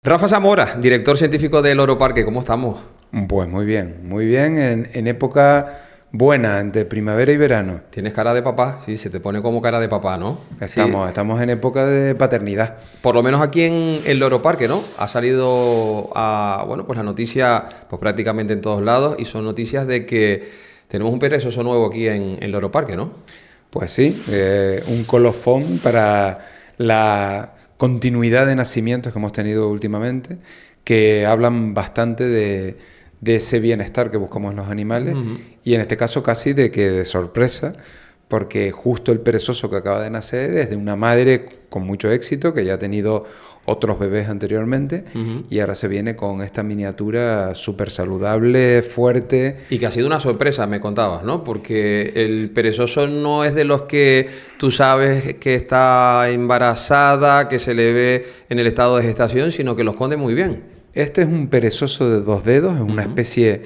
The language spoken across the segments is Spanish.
Rafa Zamora, director científico del Loro Parque, ¿cómo estamos? Pues muy bien, en época buena, entre primavera y verano. Tienes cara de papá, sí, se te pone como cara de papá, ¿no? Sí, Estamos en época de paternidad. por lo menos aquí en el Loro Parque, ¿no? Ha salido pues la noticia pues prácticamente en todos lados y son noticias de que tenemos un perezoso nuevo aquí en el Loro Parque, ¿no? Pues sí, un colofón para la continuidad de nacimientos que hemos tenido últimamente, que hablan bastante de ese bienestar que buscamos en los animales, y en este caso casi de que de sorpresa, porque justo el perezoso que acaba de nacer es de una madre con mucho éxito, que ya ha tenido otros bebés anteriormente, y ahora se viene con esta miniatura súper saludable, fuerte. Y que ha sido una sorpresa, me contabas, ¿no? Porque el perezoso no es de los que tú sabes que está embarazada, que se le ve en el estado de gestación, sino que lo esconde muy bien. Este es un perezoso de dos dedos, es una especie,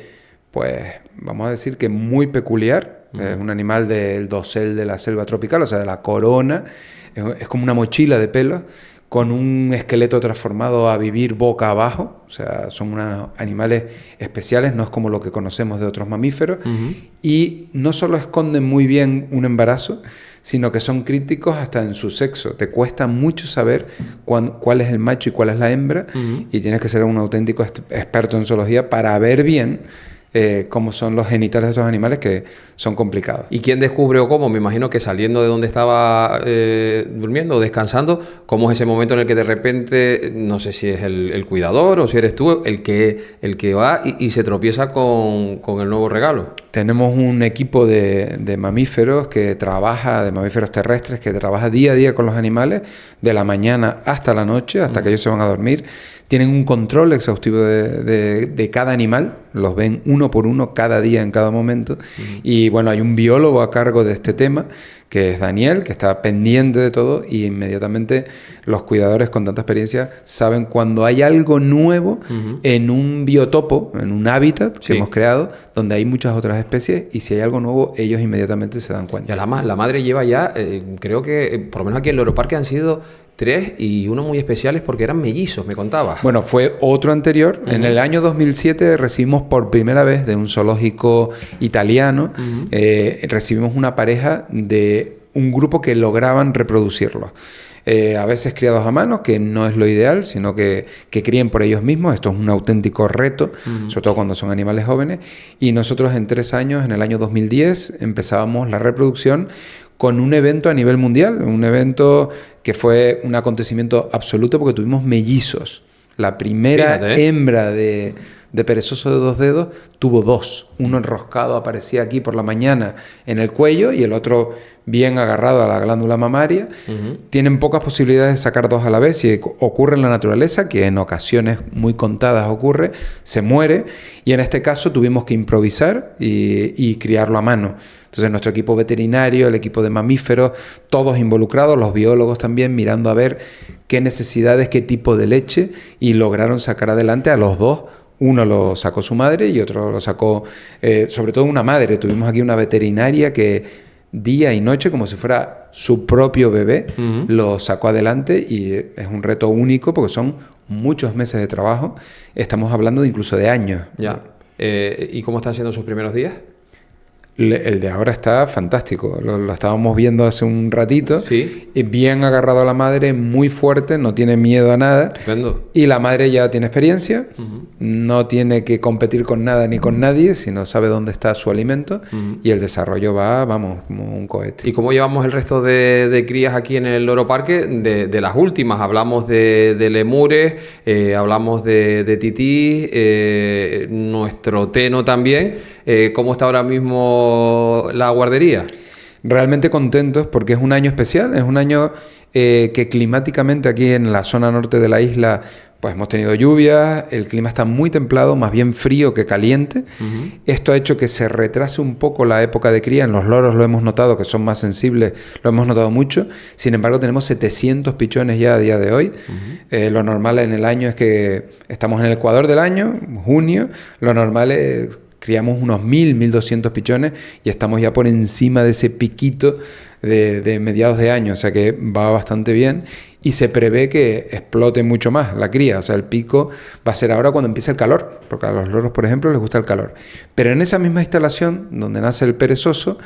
pues, vamos a decir que muy peculiar. Es un animal del dosel de la selva tropical, o sea, de la corona. Es como una mochila de pelos, con un esqueleto transformado a vivir boca abajo. O sea, son unos animales especiales, no es como lo que conocemos de otros mamíferos. Y no solo esconden muy bien un embarazo, sino que son críticos hasta en su sexo. Te cuesta mucho saber cuál es el macho y cuál es la hembra, y tienes que ser un auténtico experto en zoología para ver bien cómo son los genitales de estos animales, que son complicados. ¿Y quién descubre o cómo? Me imagino que saliendo de donde estaba durmiendo o descansando, ¿cómo es ese momento en el que de repente, no sé si es el cuidador o si eres tú el que va y se tropieza con el nuevo regalo? Tenemos un equipo de mamíferos de mamíferos terrestres, que trabaja día a día con los animales, de la mañana hasta la noche, hasta que ellos se van a dormir. Tienen un control exhaustivo de cada animal, los ven uno por uno cada día, en cada momento. Y bueno, hay un biólogo a cargo de este tema, que es Daniel, que está pendiente de todo, y inmediatamente los cuidadores con tanta experiencia saben cuando hay algo nuevo en un biotopo, en un hábitat que hemos creado, donde hay muchas otras especies, y si hay algo nuevo, ellos inmediatamente se dan cuenta. Y además la madre lleva ya, creo que por lo menos aquí en el Loro Parque han sido 3 y uno muy especiales porque eran mellizos, me contabas. Bueno, fue otro anterior. En el año 2007 recibimos por primera vez de un zoológico italiano, recibimos una pareja de un grupo que lograban reproducirlos. A veces criados a mano, que no es lo ideal, sino que críen por ellos mismos. Esto es un auténtico reto, sobre todo cuando son animales jóvenes. Y nosotros en 3 años, en el año 2010, empezábamos la reproducción con un evento a nivel mundial, un evento que fue un acontecimiento absoluto, porque tuvimos mellizos. La primera hembra de perezoso de 2 dedos tuvo 2. Uno enroscado aparecía aquí por la mañana en el cuello, y el otro bien agarrado a la glándula mamaria. Tienen pocas posibilidades de sacar 2 a la vez. Si ocurre en la naturaleza, que en ocasiones muy contadas ocurre, se muere, y en este caso tuvimos que improvisar y criarlo a mano. Entonces nuestro equipo veterinario, el equipo de mamíferos, todos involucrados, los biólogos también, mirando a ver qué necesidades, qué tipo de leche, y lograron sacar adelante a los 2. Uno lo sacó su madre y otro lo sacó, sobre todo una madre. Tuvimos aquí una veterinaria que día y noche, como si fuera su propio bebé, lo sacó adelante, y es un reto único porque son muchos meses de trabajo. Estamos hablando de incluso de años. Ya. ¿Y cómo están siendo sus primeros días? El de ahora está fantástico, lo estábamos viendo hace un ratito. Sí. Bien agarrado a la madre, muy fuerte, no tiene miedo a nada. Estupendo. Y la madre ya tiene experiencia, no tiene que competir con nada ni con nadie, sino sabe dónde está su alimento, y el desarrollo va, vamos, como un cohete. ¿Y cómo llevamos el resto de crías aquí en el Loro Parque? De las últimas, hablamos de lemures, hablamos de tití, nuestro teno también. ¿Cómo está ahora mismo la guardería? Realmente contentos, porque es un año especial, es un año que climáticamente aquí en la zona norte de la isla pues hemos tenido lluvias, el clima está muy templado, más bien frío que caliente. Esto ha hecho que se retrase un poco la época de cría. En los loros lo hemos notado, que son más sensibles, lo hemos notado mucho. Sin embargo, tenemos 700 pichones ya a día de hoy. Lo normal en el año es que estamos en el ecuador del año, junio. Lo normal es criamos unos 1.200 pichones y estamos ya por encima de ese piquito de mediados de año, o sea que va bastante bien y se prevé que explote mucho más la cría, o sea, el pico va a ser ahora cuando empiece el calor, porque a los loros, por ejemplo, les gusta el calor. Pero en esa misma instalación, donde nace el perezoso,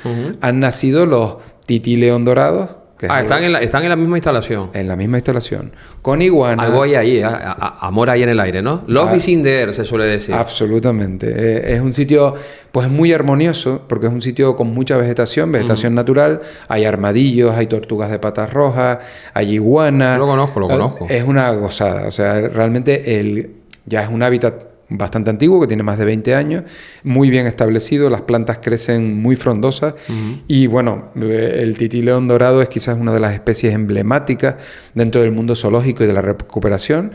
han nacido los tití león dorados. Están en la misma instalación. En la misma instalación. Con iguana. Algo hay ahí, amor ahí en el aire, ¿no? Love is in the air, se suele decir. Absolutamente. Es un sitio pues muy armonioso, porque es un sitio con mucha vegetación natural. Hay armadillos, hay tortugas de patas rojas, hay iguanas. Lo conozco. Es una gozada. O sea, realmente ya es un hábitat bastante antiguo, que tiene más de 20 años, muy bien establecido, las plantas crecen muy frondosas y bueno, el tití león dorado es quizás una de las especies emblemáticas dentro del mundo zoológico y de la recuperación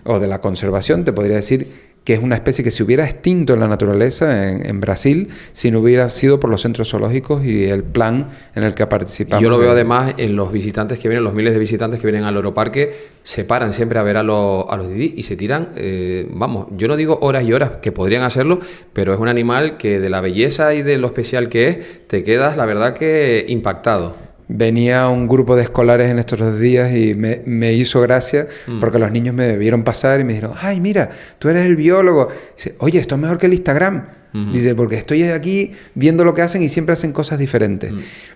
o de la conservación, te podría decir que es una especie que se hubiera extinto en la naturaleza en Brasil si no hubiera sido por los centros zoológicos y el plan en el que participamos. Yo lo veo además en los visitantes que vienen, los miles de visitantes que vienen al Loro Parque, se paran siempre a ver a los tití y se tiran, vamos, yo no digo horas y horas, que podrían hacerlo, pero es un animal que de la belleza y de lo especial que es, te quedas, la verdad, que impactado. Venía un grupo de escolares en estos 2 días y me hizo gracia porque los niños me vieron pasar y me dijeron, ay, mira, tú eres el biólogo. Dice, oye, esto es mejor que el Instagram. Dice, porque estoy aquí viendo lo que hacen y siempre hacen cosas diferentes.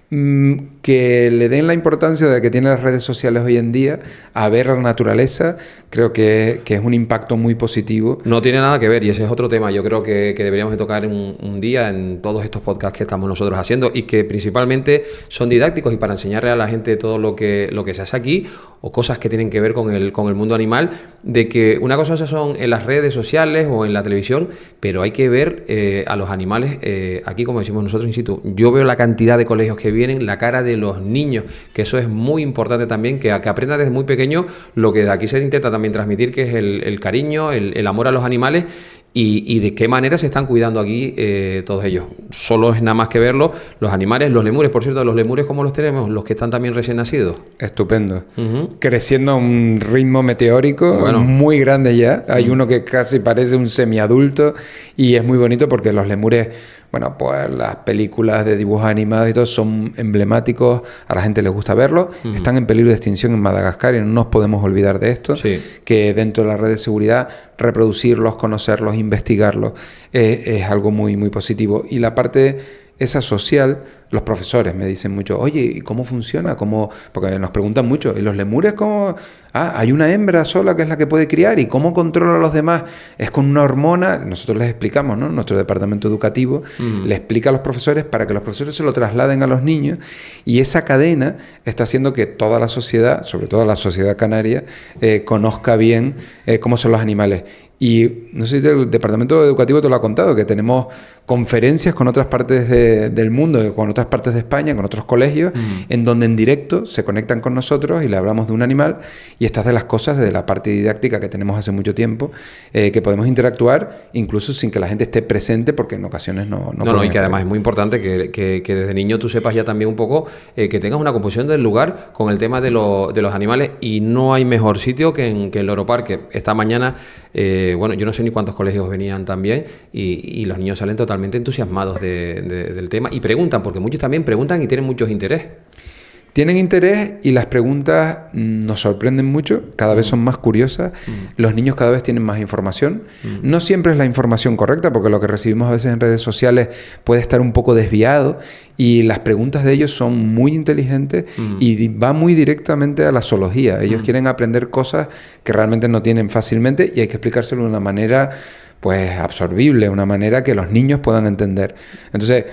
Que le den la importancia de que tienen las redes sociales hoy en día a ver la naturaleza, creo que es un impacto muy positivo. No tiene nada que ver y ese es otro tema. Yo creo que deberíamos de tocar un día en todos estos podcasts que estamos nosotros haciendo y que principalmente son didácticos y para enseñarle a la gente todo lo que se hace aquí o cosas que tienen que ver con el mundo animal, de que una cosa son en las redes sociales o en la televisión, pero hay que ver a los animales aquí, como decimos nosotros in situ. Yo veo la cantidad de colegios que vienen, la cara de los niños, que eso es muy importante también, que aprendan desde muy pequeño lo que de aquí se intenta también transmitir, que es el cariño, el amor a los animales y de qué manera se están cuidando aquí todos ellos. Solo es nada más que verlo, los animales, los lemures, por cierto, los lemures, ¿cómo los tenemos? Los que están también recién nacidos. Estupendo. Creciendo a un ritmo meteórico, bueno, muy grande ya. Hay uno que casi parece un semiadulto y es muy bonito porque los lemures, bueno, pues las películas de dibujos animados y todo son emblemáticos, a la gente les gusta verlos. Están en peligro de extinción en Madagascar y no nos podemos olvidar de esto, que dentro de la red de seguridad reproducirlos, conocerlos, investigarlos es algo muy, muy positivo. Y la parte esa social, los profesores me dicen mucho, oye, ¿y cómo funciona? Porque nos preguntan mucho, ¿y los lemures cómo? Hay una hembra sola que es la que puede criar, ¿y cómo controla a los demás? Es con una hormona. Nosotros les explicamos, ¿no? Nuestro departamento educativo le explica a los profesores para que los profesores se lo trasladen a los niños, y esa cadena está haciendo que toda la sociedad, sobre todo la sociedad canaria, conozca bien cómo son los animales. Y no sé si el departamento educativo te lo ha contado, que tenemos conferencias con otras partes del mundo, con otras partes de España, con otros colegios, en donde en directo se conectan con nosotros y le hablamos de un animal, y estas de las cosas de la parte didáctica que tenemos hace mucho tiempo, que podemos interactuar incluso sin que la gente esté presente, porque en ocasiones no y que además es muy importante que desde niño tú sepas ya también un poco, que tengas una composición del lugar con el tema de los animales, y no hay mejor sitio que el Loro Parque. Esta mañana, bueno, yo no sé ni cuántos colegios venían también, y los niños salen totalmente entusiasmados del tema y preguntan, porque muchos también preguntan y tienen muchos interés. Tienen interés y las preguntas nos sorprenden mucho, cada vez son más curiosas, los niños cada vez tienen más información, no siempre es la información correcta, porque lo que recibimos a veces en redes sociales puede estar un poco desviado, y las preguntas de ellos son muy inteligentes y va muy directamente a la zoología. Ellos quieren aprender cosas que realmente no tienen fácilmente y hay que explicárselo de una manera pues absorbible, una manera que los niños puedan entender. Entonces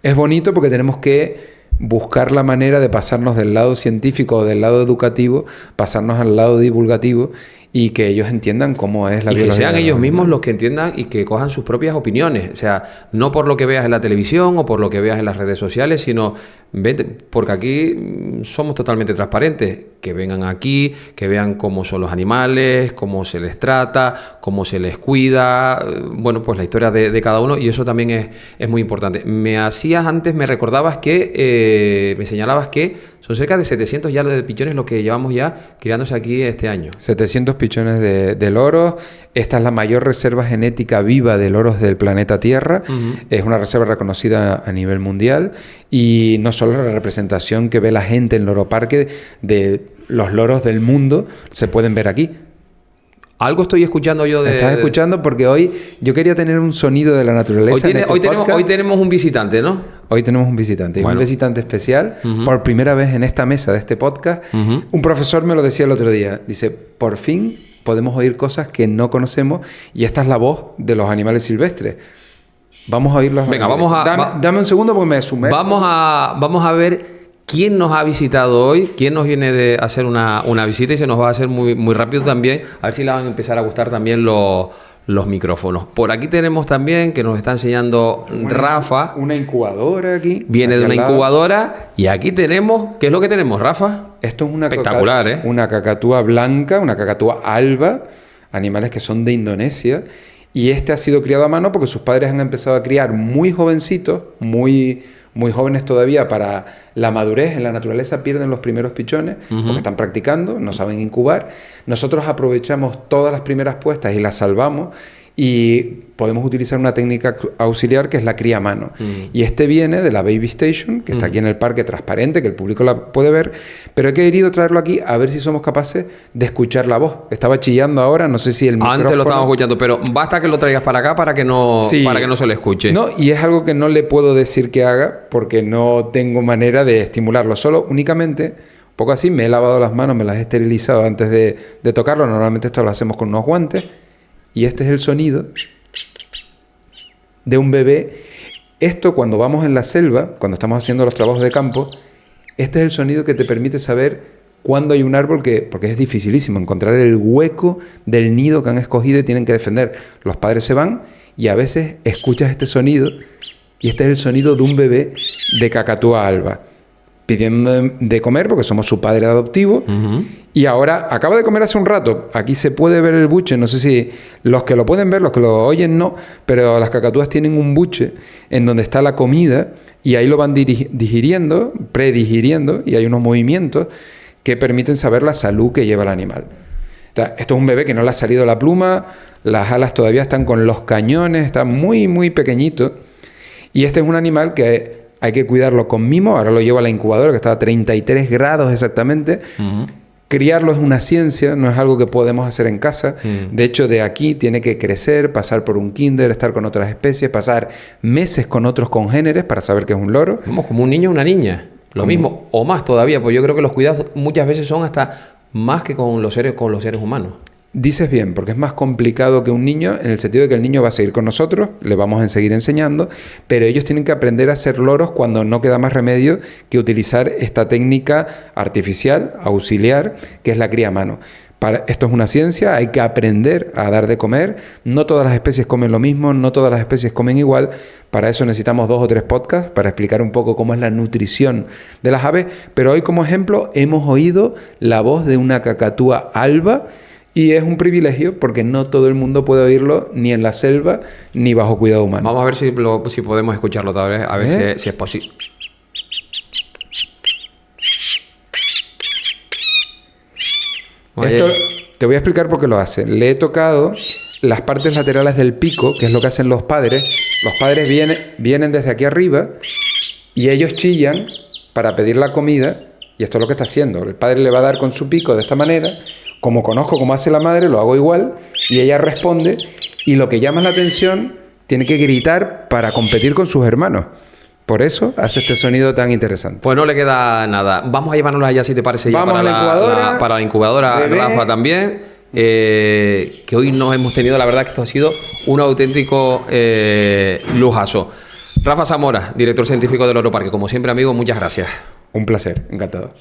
es bonito porque tenemos que buscar la manera de pasarnos del lado científico o del lado educativo, pasarnos al lado divulgativo, y que ellos entiendan cómo es la biología. Y que sean ellos mismos los que entiendan y que cojan sus propias opiniones. O sea, no por lo que veas en la televisión o por lo que veas en las redes sociales, sino vete, porque aquí somos totalmente transparentes. Que vengan aquí, que vean cómo son los animales, cómo se les trata, cómo se les cuida, bueno, pues la historia de cada uno, y eso también es muy importante. Me recordabas que, me señalabas que Son cerca de 700 ya de pichones los que llevamos ya criándose aquí este año. 700 pichones de loros. Esta es la mayor reserva genética viva de loros del planeta Tierra. Es una reserva reconocida a nivel mundial. Y no solo la representación que ve la gente en Loro Parque de los loros del mundo se pueden ver aquí. Algo estoy escuchando yo de... Estás escuchando porque hoy yo quería tener un sonido de la naturaleza. Hoy tenemos un visitante, ¿no? Hoy tenemos un visitante. Bueno. Un visitante especial. Por primera vez en esta mesa de este podcast. Un profesor me lo decía el otro día. Dice, por fin podemos oír cosas que no conocemos y esta es la voz de los animales silvestres. Vamos a oírlos. Venga, dame un segundo porque me sumerjo. Vamos a ver... ¿Quién nos ha visitado hoy? ¿Quién nos viene de hacer una visita? Y se nos va a hacer muy, muy rápido también. A ver si le van a empezar a gustar también los micrófonos. Por aquí tenemos también, que nos está enseñando Rafa. Una incubadora aquí. Viene de una incubadora. Y aquí tenemos... ¿Qué es lo que tenemos, Rafa? Esto es una espectacular, una cacatúa blanca, una cacatúa alba. Animales que son de Indonesia. Y este ha sido criado a mano porque sus padres han empezado a criar muy jovencitos, muy jóvenes todavía para la madurez. En la naturaleza pierden los primeros pichones porque están practicando, no saben incubar. Nosotros aprovechamos todas las primeras puestas y las salvamos y podemos utilizar una técnica auxiliar que es la cría a mano. Y este viene de la Baby Station, que está aquí en el parque, transparente, que el público la puede ver, pero he querido traerlo aquí a ver si somos capaces de escuchar la voz. Estaba chillando ahora, no sé si el micrófono... Antes lo estábamos escuchando, pero basta que lo traigas para acá para que no se le escuche. No, y es algo que no le puedo decir que haga porque no tengo manera de estimularlo. Solo, únicamente, un poco así, me he lavado las manos, me las he esterilizado antes de tocarlo. Normalmente esto lo hacemos con unos guantes. Y este es el sonido de un bebé. Esto cuando vamos en la selva, cuando estamos haciendo los trabajos de campo, este es el sonido que te permite saber cuándo hay un árbol, porque es dificilísimo encontrar el hueco del nido que han escogido y tienen que defender. Los padres se van y a veces escuchas este sonido y este es el sonido de un bebé de cacatúa alba pidiendo de comer porque somos su padre adoptivo. Y ahora acaba de comer hace un rato. Aquí se puede ver el buche. No sé si los que lo pueden ver, los que lo oyen no, pero las cacatúas tienen un buche en donde está la comida y ahí lo van digiriendo, predigiriendo, y hay unos movimientos que permiten saber la salud que lleva el animal. Esto es un bebé que no le ha salido la pluma, las alas todavía están con los cañones, está muy, muy pequeñito. Y este es un animal que hay que cuidarlo con mimo. Ahora lo llevo a la incubadora, que está a 33 grados exactamente. Criarlo es una ciencia, no es algo que podemos hacer en casa. De hecho, de aquí tiene que crecer, pasar por un kinder, estar con otras especies, pasar meses con otros congéneres para saber que es un loro. Vamos, como un niño o una niña. Lo mismo, o más todavía, porque yo creo que los cuidados muchas veces son hasta más que con los seres humanos. Dices bien, porque es más complicado que un niño, en el sentido de que el niño va a seguir con nosotros, le vamos a seguir enseñando, pero ellos tienen que aprender a ser loros cuando no queda más remedio que utilizar esta técnica artificial, auxiliar, que es la cría a mano. Esto es una ciencia, hay que aprender a dar de comer. No todas las especies comen lo mismo, no todas las especies comen igual. Para eso necesitamos 2 o 3 podcasts para explicar un poco cómo es la nutrición de las aves. Pero hoy, como ejemplo, hemos oído la voz de una cacatúa alba. Y es un privilegio porque no todo el mundo puede oírlo ni en la selva ni bajo cuidado humano. Vamos a ver si podemos escucharlo otra vez, a ver si es posible. Esto te voy a explicar por qué lo hace. Le he tocado las partes laterales del pico, que es lo que hacen los padres. Los padres vienen desde aquí arriba y ellos chillan para pedir la comida. Y esto es lo que está haciendo. El padre le va a dar con su pico de esta manera. Como conozco cómo hace la madre, lo hago igual, y ella responde, y lo que llama la atención, tiene que gritar para competir con sus hermanos. Por eso hace este sonido tan interesante. Pues no le queda nada. Vamos a llevárnosla allá, si te parece. Vamos ya para la incubadora, bebé. Rafa también. Que hoy no hemos tenido, la verdad que esto ha sido un auténtico lujazo. Rafa Zamora, director científico del Loro Parque. Como siempre, amigo, muchas gracias. Un placer, encantado.